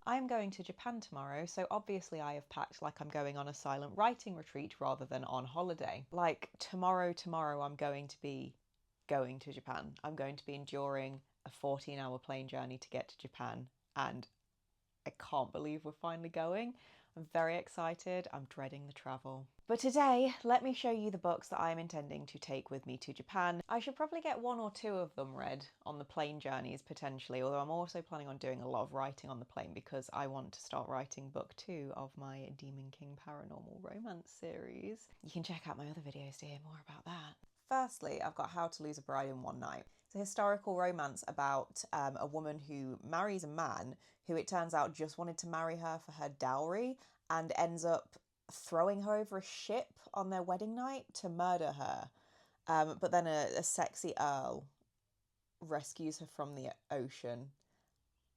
I'm going to Japan tomorrow, so obviously I have packed like I'm going on a silent writing retreat rather than on holiday. Like tomorrow I'm going to be going to Japan. I'm going to be enduring a 14-hour plane journey to get to Japan, and I can't believe we're finally going. I'm very excited. I'm dreading the travel. But today, let me show you the books that I am intending to take with me to Japan. I should probably get one or two of them read on the plane journeys potentially, although I'm also planning on doing a lot of writing on the plane because I want to start writing book 2 of my Demon King Paranormal Romance series. You can check out my other videos to hear more about that. Firstly, I've got How to Lose a Bride in One Night. It's a historical romance about a woman who marries a man who it turns out just wanted to marry her for her dowry and ends up throwing her over a ship on their wedding night to murder her. But then a sexy earl rescues her from the ocean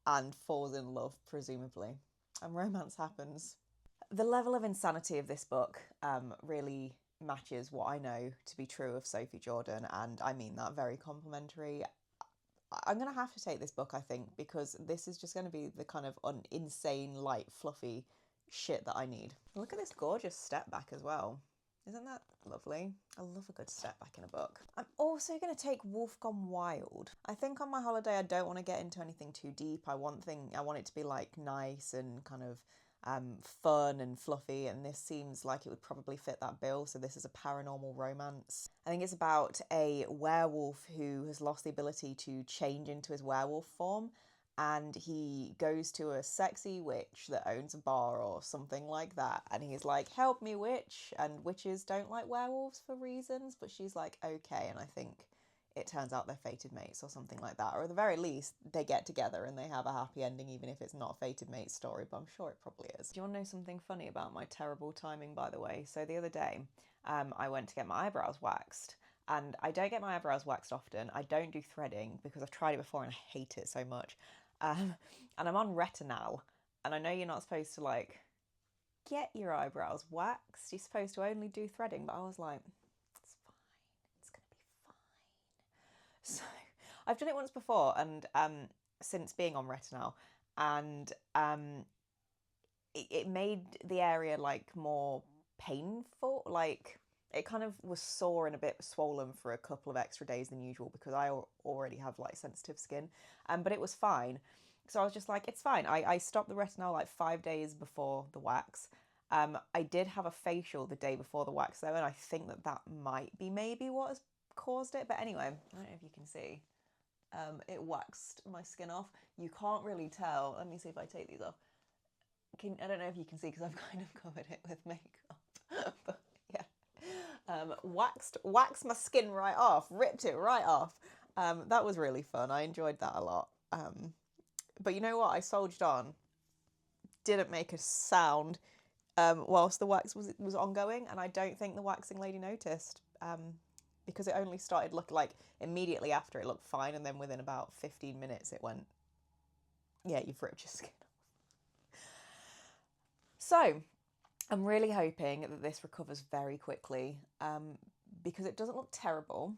and falls in love, presumably. And romance happens. The level of insanity of this book really matches what I know to be true of Sophie Jordan, and I mean that very complimentary. I'm going to have to take this book, I think, because this is just going to be the kind of insane, light, fluffy shit that I need. Look at this gorgeous step back as well. Isn't that lovely? I love a good step back in a book. I'm also going to take Wolf Gone Wild. I think on my holiday I don't want to get into anything too deep. I want it to be like nice and kind of fun and fluffy, and this seems like it would probably fit that bill. So this is a paranormal romance. I think it's about a werewolf who has lost the ability to change into his werewolf form, and he goes to a sexy witch that owns a bar or something like that, and he's like, help me, witch. And witches don't like werewolves for reasons, but she's like, okay. And I think it turns out they're fated mates or something like that, or at the very least they get together and they have a happy ending, even if it's not a fated mates story, but I'm sure it probably is. Do you want to know something funny about my terrible timing, by the way? So the other day I went to get my eyebrows waxed, and I don't get my eyebrows waxed often. I don't do threading because I've tried it before and I hate it so much. And I'm on Retinal, and I know you're not supposed to like get your eyebrows waxed, you're supposed to only do threading, but I was like, it's fine, it's gonna be fine. So I've done it once before, and since being on Retinal, and it made the area like more painful. Like it kind of was sore and a bit swollen for a couple of extra days than usual because I already have like sensitive skin. But it was fine. So I was just like, it's fine. I stopped the Retinol like 5 days before the wax. I did have a facial the day before the wax though, and I think that might be maybe what has caused it. But anyway, I don't know if you can see. It waxed my skin off. You can't really tell. Let me see if I take these off. I don't know if you can see because I've kind of covered it with makeup. But yeah, waxed my skin right off, ripped it right off. That was really fun. I enjoyed that a lot. But you know what? I soldiered on. Didn't make a sound whilst the wax was ongoing, and I don't think the waxing lady noticed. Because it only started looking like immediately after it looked fine, and then within about 15 minutes it went, yeah, you've ripped your skin off. So I'm really hoping that this recovers very quickly, because it doesn't look terrible,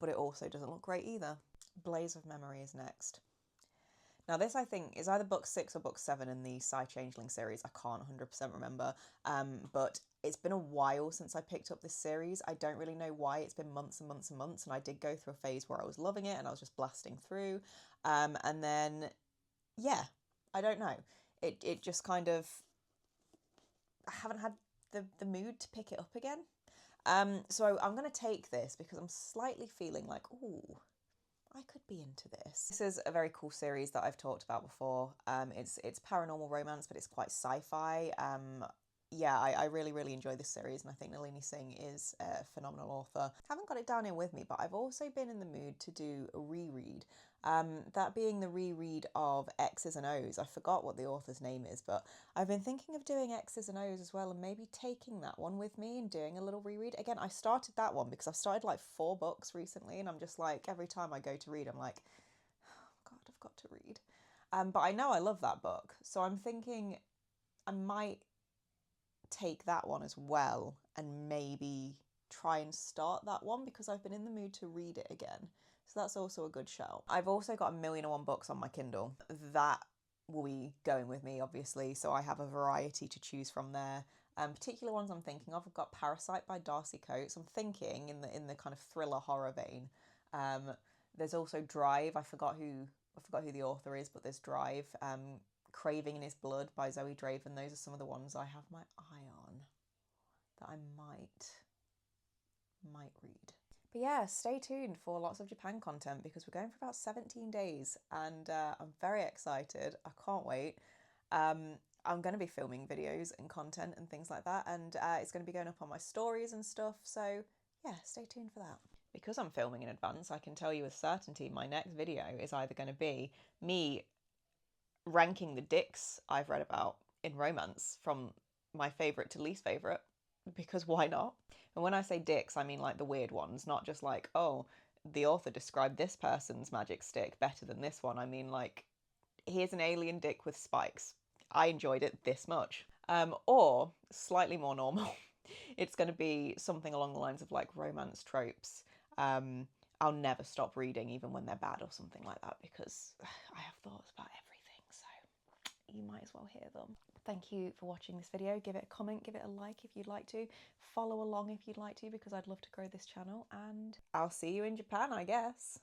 but it also doesn't look great either. Blaze of Memory is next. Now this, I think, is either book 6 or book 7 in the Psy Changeling series. I can't 100% remember, but it's been a while since I picked up this series. I don't really know why. It's been months and months and months, and I did go through a phase where I was loving it and I was just blasting through, and then, yeah, I don't know. It just kind of, I haven't had the mood to pick it up again. So I'm going to take this because I'm slightly feeling like, ooh, I could be into this. This is a very cool series that I've talked about before. It's paranormal romance, but it's quite sci-fi. Yeah, I really, really enjoy this series, and I think Nalini Singh is a phenomenal author. I haven't got it down here with me, but I've also been in the mood to do a reread. That being the reread of X's and O's. I forgot what the author's name is, but I've been thinking of doing X's and O's as well, and maybe taking that one with me and doing a little reread. Again, I started that one because I've started like 4 books recently, and I'm just like, every time I go to read, I'm like, oh God, I've got to read. But I know I love that book, so I'm thinking I might take that one as well and maybe try and start that one because I've been in the mood to read it again. So that's also a good shout. I've also got 1,000,001 books on my Kindle. That will be going with me, obviously, so I have a variety to choose from there. Particular ones I'm thinking of, I've got Parasite by Darcy Coates. I'm thinking in the kind of thriller horror vein. There's also Drive. I forgot who the author is, but there's Drive. Craving in His Blood by Zoe Draven. Those are some of the ones I have my eye on that I might read. But yeah, stay tuned for lots of Japan content because we're going for about 17 days and I'm very excited. I can't wait. I'm going to be filming videos and content and things like that, and it's going to be going up on my stories and stuff. So yeah, stay tuned for that. Because I'm filming in advance, I can tell you with certainty my next video is either going to be me ranking the dicks I've read about in romance from my favourite to least favourite, because why not? And when I say dicks, I mean like the weird ones, not just like, oh, the author described this person's magic stick better than this one. I mean like, here's an alien dick with spikes. I enjoyed it this much. Or slightly more normal, it's going to be something along the lines of like romance tropes. I'll never stop reading even when they're bad or something like that, because I have thoughts about everything, so you might as well hear them. Thank you for watching this video. Give it a comment, give it a like if you'd like to. Follow along if you'd like to, because I'd love to grow this channel, and I'll see you in Japan, I guess.